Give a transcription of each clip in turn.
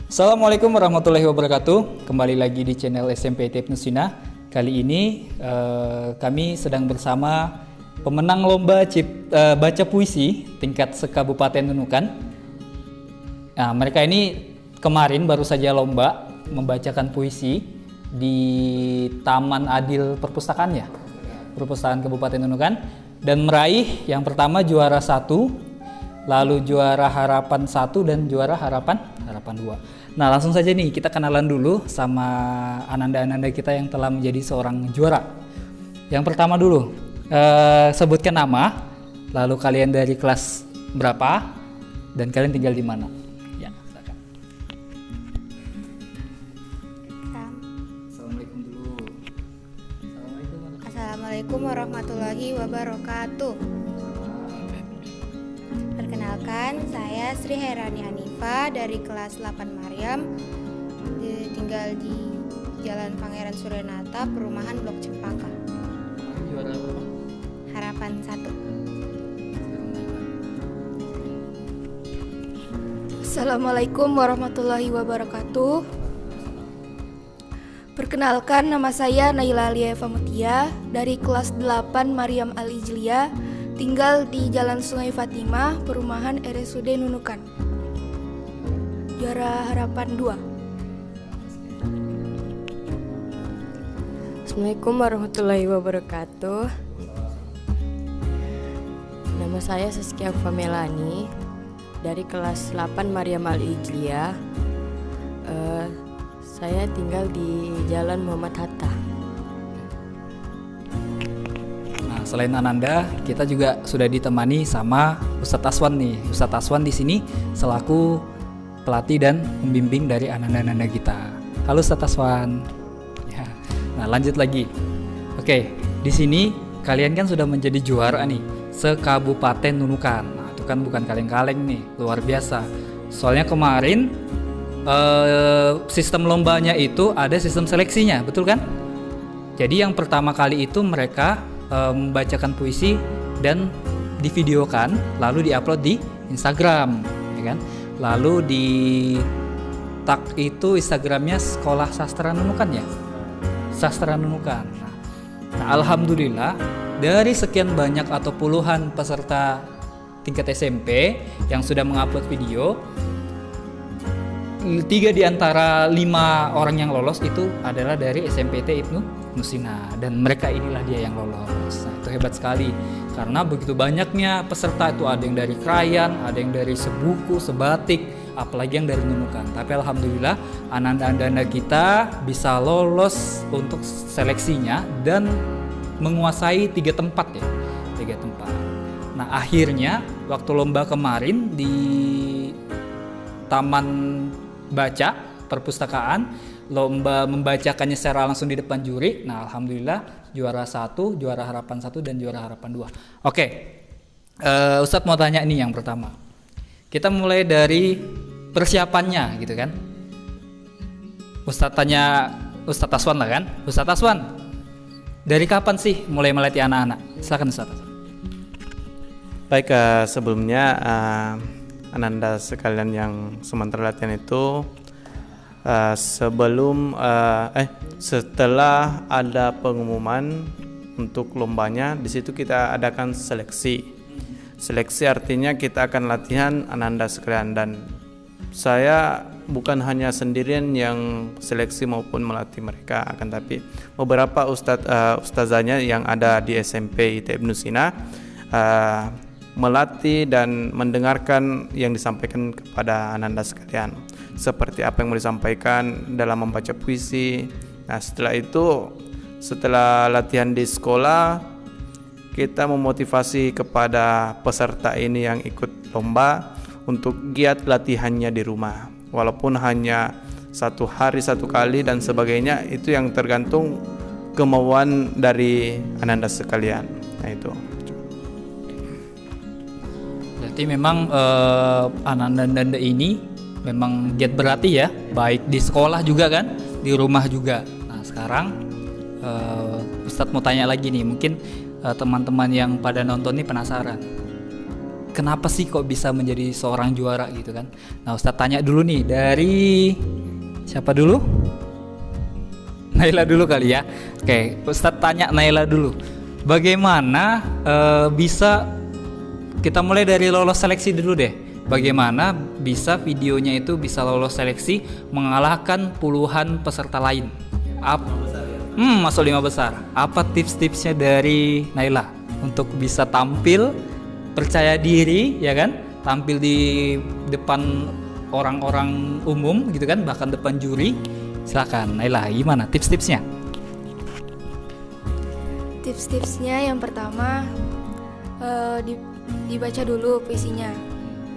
Assalamualaikum warahmatullahi wabarakatuh. Kembali lagi di channel SMP ITB Nusina. Kali ini kami sedang bersama pemenang lomba baca puisi tingkat se-Kabupaten Nunukan. Nah, mereka ini kemarin baru saja lomba membacakan puisi di Taman Adil Perpustakaan Perpustakaan Kabupaten Nunukan, dan meraih yang pertama juara 1, lalu juara harapan 1 dan juara harapan 2. Nah, langsung saja nih kita kenalan dulu sama ananda-ananda kita yang telah menjadi seorang juara. Yang pertama dulu, sebutkan nama, lalu kalian dari kelas berapa dan kalian tinggal di mana. Ya, silakan. Assalamualaikum dulu. Assalamualaikum warahmatullahi wabarakatuh. Perkenalkan, saya Sri Herani Hanifa dari kelas 8 Maryam, tinggal di Jalan Pangeran Suryanata, Perumahan Blok Cempaka. Juara berapa? Harapan 1. Assalamualaikum warahmatullahi wabarakatuh. Perkenalkan, nama saya Naila Alieva Mutia dari kelas 8 Maryam Al-Ijliyah, tinggal di Jalan Sungai Fatimah, Perumahan RSUD Nunukan. Juara harapan 2. Assalamualaikum warahmatullahi wabarakatuh. Nama saya Saskia Famelani dari kelas 8 Maryam Al-Ijliyah. Saya tinggal di Jalan Muhammad Hatta. Nah, selain Ananda, kita juga sudah ditemani sama Ustadz Aswan nih. Ustadz Aswan di sini selaku pelatih dan pembimbing dari ananda-ananda kita. Halo Ustadz Aswan. Ya. Nah, lanjut lagi. Oke, di sini kalian kan sudah menjadi juara nih se-Kabupaten Nunukan. Nah, itu kan bukan kaleng-kaleng nih, luar biasa. Soalnya kemarin sistem lombanya itu ada sistem seleksinya, betul kan? Jadi yang pertama kali itu mereka membacakan puisi dan divideokan, lalu diupload di Instagram, ya kan? Lalu di tag itu Instagramnya Sekolah Sastra Nunukan ya, Sastra Nunukan. Nah, alhamdulillah dari sekian banyak atau puluhan peserta tingkat SMP yang sudah mengupload video, 3 di antara 5 orang yang lolos itu adalah dari SMPT Ibnu Nusina, dan mereka inilah dia yang lolos. Nah, itu hebat sekali karena begitu banyaknya peserta, itu ada yang dari Krayan, ada yang dari Sebuku, Sebatik, apalagi yang dari Nunukan. Tapi alhamdulillah ananda-ananda kita bisa lolos untuk seleksinya dan menguasai 3 tempat ya, 3 tempat. Nah, akhirnya waktu lomba kemarin di Taman Baca Perpustakaan, lomba membacakannya secara langsung di depan juri. Nah, alhamdulillah juara 1, juara harapan 1 dan juara harapan 2. Oke, Ustadz mau tanya nih yang pertama. Kita mulai dari persiapannya gitu kan. Ustadz tanya Ustadz Aswan lah kan. Ustadz Aswan, dari kapan sih mulai melatih anak-anak? Silakan Ustadz. Baik, sebelumnya ananda sekalian yang sementara latihan itu, setelah ada pengumuman untuk lombanya, di situ kita adakan seleksi. Seleksi artinya kita akan latihan ananda sekalian, dan saya bukan hanya sendirian yang seleksi maupun melatih mereka, akan tapi beberapa ustazahnya yang ada di SMP ITB Nusina melatih dan mendengarkan yang disampaikan kepada ananda sekalian, seperti apa yang mau disampaikan dalam membaca puisi. Nah, setelah itu, setelah latihan di sekolah, kita memotivasi kepada peserta ini yang ikut lomba untuk giat latihannya di rumah, walaupun hanya 1 hari 1 kali dan sebagainya. Itu yang tergantung kemauan dari ananda sekalian. Nah, itu. Berarti memang ananda-ananda ini memang giat berlatih ya, baik di sekolah juga kan, di rumah juga. Nah, sekarang Ustadz mau tanya lagi nih, mungkin teman-teman yang pada nonton ini penasaran. kenapa sih kok bisa menjadi seorang juara gitu kan. Nah Ustadz tanya dulu nih dari siapa dulu? Naila dulu kali ya. Oke, Ustadz tanya Naila dulu. Bagaimana bisa, kita mulai dari lolos seleksi dulu deh. Bagaimana bisa videonya itu bisa lolos seleksi mengalahkan puluhan peserta lain? Masuk 5 besar. Apa tips-tipsnya dari Naila untuk bisa tampil percaya diri ya kan? Tampil di depan orang-orang umum gitu kan, bahkan depan juri. Silakan Naila, gimana tips-tipsnya? Tips-tipsnya yang pertama dibaca dulu puisinya,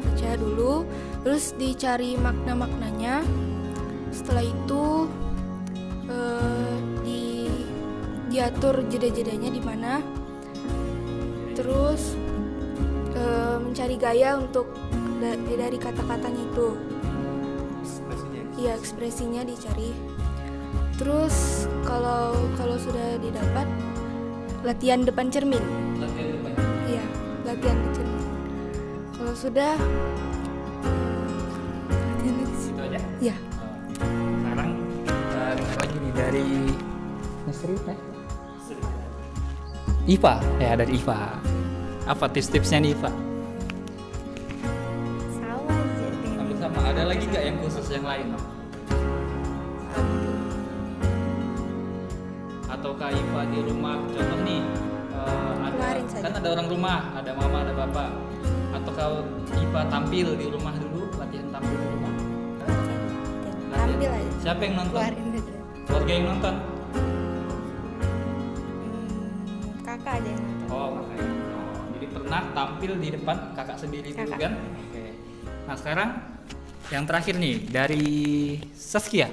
baca dulu, terus dicari makna-maknanya. Setelah itu diatur jeda-jedanya di mana, terus mencari gaya untuk dari kata-katanya itu. Iya, ekspresinya dicari. Terus kalau sudah didapat, latihan depan cermin. Iya, latihan di cermin. Kalau sudah latihan lagi. Itu aja. Iya. Sekarang dengar lagi nih dari Nasri ya? Iva, ya dari Iva. Apa tips-tipsnya nih Iva? Sama aja deh. Hampir sama. Ada lagi nggak yang khusus yang lain? Atau Kak Iva di rumah, contoh nih Kemarin saja. kan ada orang rumah, ada mama, ada bapak. Atau kau Iva tampil di rumah dulu, latihan tampil di rumah. Tampil aja. Siapa yang nonton? Keluarin aja. Keluarga yang nonton? Kakak aja yang nonton. Oh, kakak. Oh, jadi pernah tampil di depan kakak sendiri dulu Kakak. kan? Oke. Nah sekarang yang terakhir nih dari Saskia.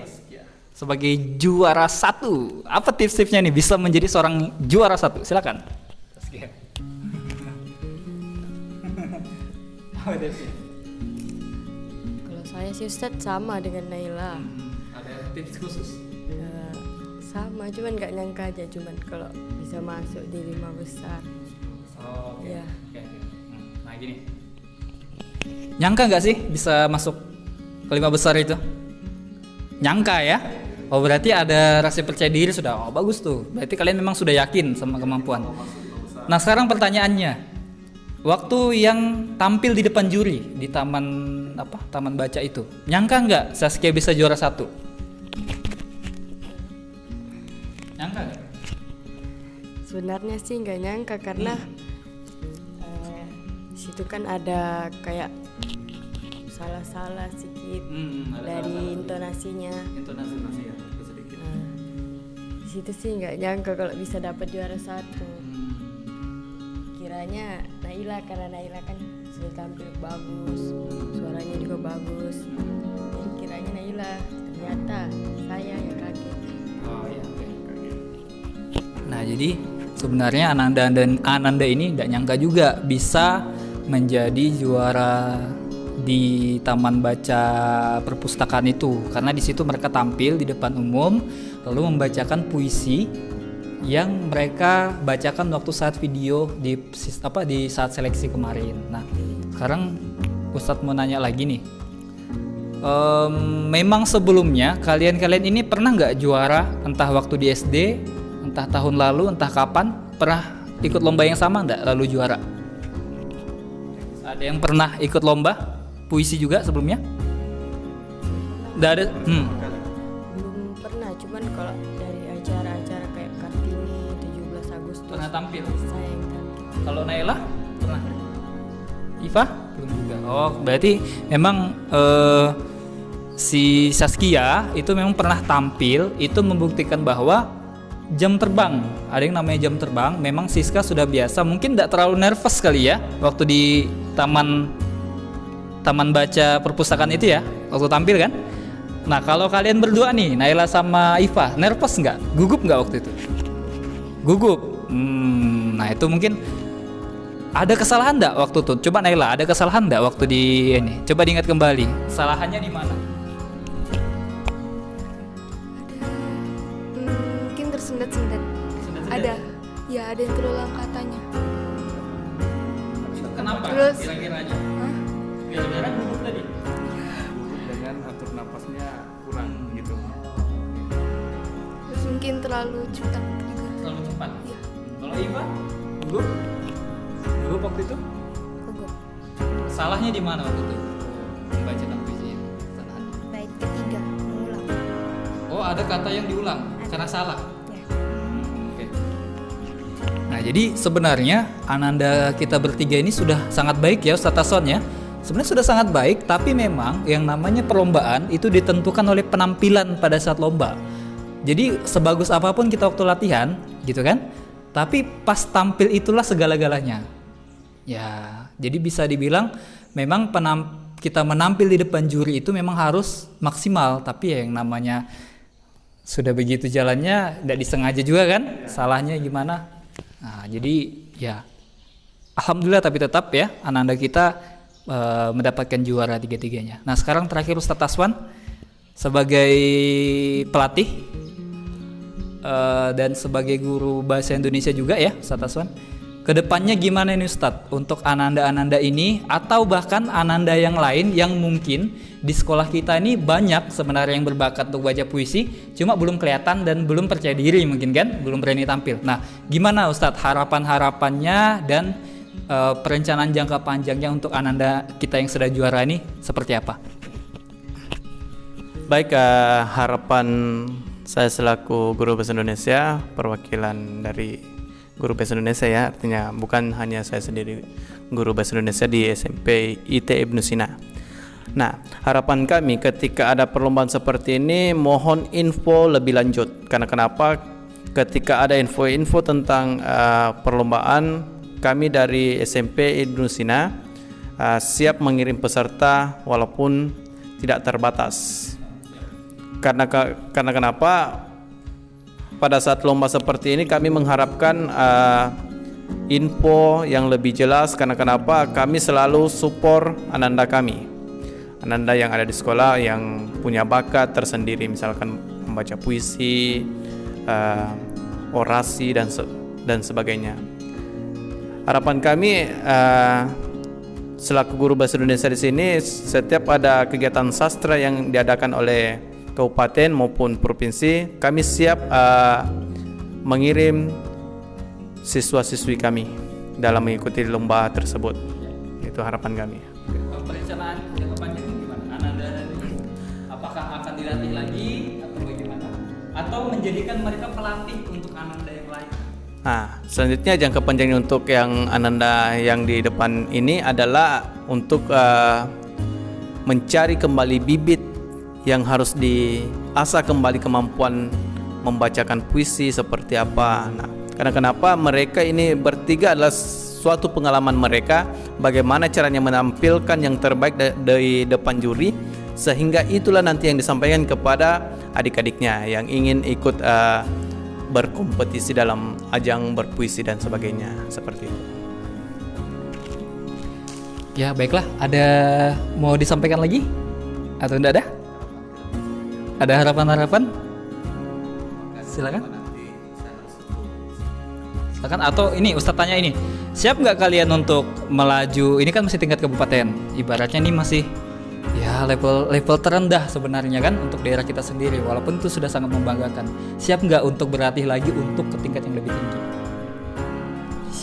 Sebagai juara 1, apa tips-tipsnya nih bisa menjadi seorang juara 1? Silakan. Saskia. Apa tipsnya? Kalau saya sih Ustadz sama dengan Naila. Ada tips khusus? Sama, cuman nggak nyangka aja cuman kalau bisa masuk di 5 besar. Oh, oke. Iya. Oke. Nah gini, nyangka nggak sih bisa masuk ke 5 besar itu? Nyangka ya? Oh berarti ada rasa percaya diri sudah. Oh bagus tuh. Berarti kalian memang sudah yakin sama kemampuan. Nah sekarang pertanyaannya, waktu yang tampil di depan juri di taman baca itu, nyangka nggak Saskia bisa juara 1? Nyangka nggak? Sebenarnya sih nggak nyangka karena situ kan ada kayak salah-salah sedikit dari intonasinya. Intonasi ya, sedikit. Di situ sih nggak nyangka kalau bisa dapat juara 1. Kiranya Naila, karena Naila kan sudah tampil bagus, suaranya juga bagus. Jadi kiranya Naila, ternyata saya yang kaget. Oh iya, oke. Nah jadi sebenarnya Ananda ini tidak nyangka juga bisa menjadi juara di taman baca perpustakaan itu, karena di situ mereka tampil di depan umum lalu membacakan puisi yang mereka bacakan waktu saat video di saat seleksi kemarin. Nah sekarang Ustadz mau nanya lagi nih, memang sebelumnya kalian ini pernah nggak juara, entah waktu di SD, entah tahun lalu, entah kapan, pernah ikut lomba yang sama nggak lalu juara? Ada yang pernah ikut lomba puisi juga sebelumnya? Nggak ada? Belum pernah, cuman kalau dari acara-acara kayak Kartini 17 Agustus Pernah tampil? saya yang tampil. Kalau Naila pernah? Iva? Belum juga. Oh berarti memang si Saskia itu memang pernah tampil, itu membuktikan bahwa jam terbang, ada yang namanya jam terbang, memang Siska sudah biasa, mungkin tidak terlalu nervous kali ya waktu di taman baca perpustakaan itu ya, waktu tampil kan. Nah kalau kalian berdua nih, Naila sama Iva, nervous nggak? Gugup nggak waktu itu? Gugup. Nah itu mungkin ada kesalahan nggak waktu itu? Coba Naila, ada kesalahan nggak waktu di ini? Coba diingat kembali, kesalahannya di mana? Mungkin tersendat-sendat. Ada, ya ada yang terulang katanya. kenapa? Terus Kira-kiranya? Gara-gara gugup tadi. Dengan atur napasnya kurang gitu. terus mungkin terlalu cepat juga. Terlalu cepat. Iya. Kalau Iva, gugup? Gugup waktu itu? Gugup. Salahnya di mana waktu itu? Membacakan puisinya. Bait ketiga, mengulang. Oh, ada kata yang diulang Ada. karena salah. Ya. Oke. Nah, jadi sebenarnya ananda kita bertiga ini sudah sangat baik ya Ustaz Tasson ya. Sebenarnya sudah sangat baik, tapi memang yang namanya perlombaan itu ditentukan oleh penampilan pada saat lomba. Jadi sebagus apapun kita waktu latihan, gitu kan? Tapi pas tampil itulah segala-galanya. Ya, jadi bisa dibilang memang kita menampil di depan juri itu memang harus maksimal, tapi ya yang namanya sudah begitu jalannya tidak disengaja juga kan, salahnya gimana. Nah, jadi ya alhamdulillah tapi tetap ya ananda kita mendapatkan juara tiga-tiganya. Nah, sekarang terakhir Ustadz Taswan sebagai pelatih dan sebagai guru bahasa Indonesia juga ya Ustadz Taswan. Kedepannya gimana ini Ustadz untuk ananda-ananda ini atau bahkan ananda yang lain yang mungkin di sekolah kita ini banyak sebenarnya yang berbakat untuk baca puisi, cuma belum kelihatan dan belum percaya diri mungkin kan, belum berani tampil. Nah, gimana Ustadz harapan-harapannya dan perencanaan jangka panjangnya untuk ananda kita yang sudah juara ini seperti apa? Baik, harapan saya selaku guru bahasa Indonesia, perwakilan dari guru bahasa Indonesia ya, artinya bukan hanya saya sendiri guru bahasa Indonesia di SMP IT Ibnu Sina. Nah, harapan kami ketika ada perlombaan seperti ini mohon info lebih lanjut. Karena kenapa? Ketika ada info-info tentang perlombaan, kami dari SMP Ibnu Sina siap mengirim peserta walaupun tidak terbatas. Karena kenapa? Pada saat lomba seperti ini kami mengharapkan info yang lebih jelas. Karena kenapa? Kami selalu support ananda kami, ananda yang ada di sekolah yang punya bakat tersendiri, misalkan membaca puisi, orasi dan sebagainya. Harapan kami selaku guru bahasa Indonesia di sini, setiap ada kegiatan sastra yang diadakan oleh kabupaten maupun provinsi, kami siap mengirim siswa-siswi kami dalam mengikuti lomba tersebut. Itu harapan kami. Perencanaan jangka panjang gimana? Ananda apakah akan dilatih lagi atau bagaimana? Atau menjadikan mereka pelatih untuk ananda yang lain? Nah, selanjutnya jangka panjangnya untuk yang ananda yang di depan ini adalah untuk mencari kembali bibit yang harus diasah kembali kemampuan membacakan puisi seperti apa. Nah, karena kenapa mereka ini bertiga adalah suatu pengalaman mereka bagaimana caranya menampilkan yang terbaik dari depan juri, sehingga itulah nanti yang disampaikan kepada adik-adiknya yang ingin ikut berkompetisi dalam ajang berpuisi dan sebagainya, seperti itu. Ya baiklah, ada mau disampaikan lagi atau tidak ada? Ada harapan-harapan? Silakan. Silakan, atau ini Ustadz tanya ini, siap nggak kalian untuk melaju? Ini kan masih tingkat kabupaten, ibaratnya ini masih ya level terendah sebenarnya kan untuk daerah kita sendiri, walaupun itu sudah sangat membanggakan. Siap nggak untuk berlatih lagi untuk ke tingkat yang lebih tinggi?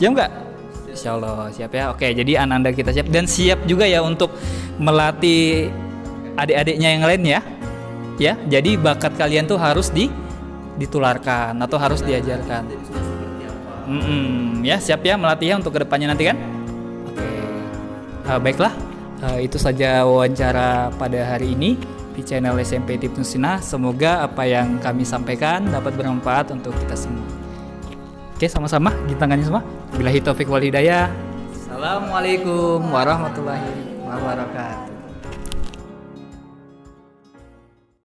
Siap nggak? Insya Allah siap ya. Oke, jadi ananda kita siap dan siap juga ya untuk melatih adik-adiknya yang lain ya. Ya, jadi bakat kalian tuh harus ditularkan atau harus diajarkan. Ya siap ya melatihnya untuk kedepannya nanti kan? Oke, baiklah. Itu saja wawancara pada hari ini di channel SMP Ibnu Sina. Semoga apa yang kami sampaikan dapat bermanfaat untuk kita semua. Oke, sama-sama gini tangannya semua. Billahi taufik wal hidayah. Assalamualaikum warahmatullahi wabarakatuh.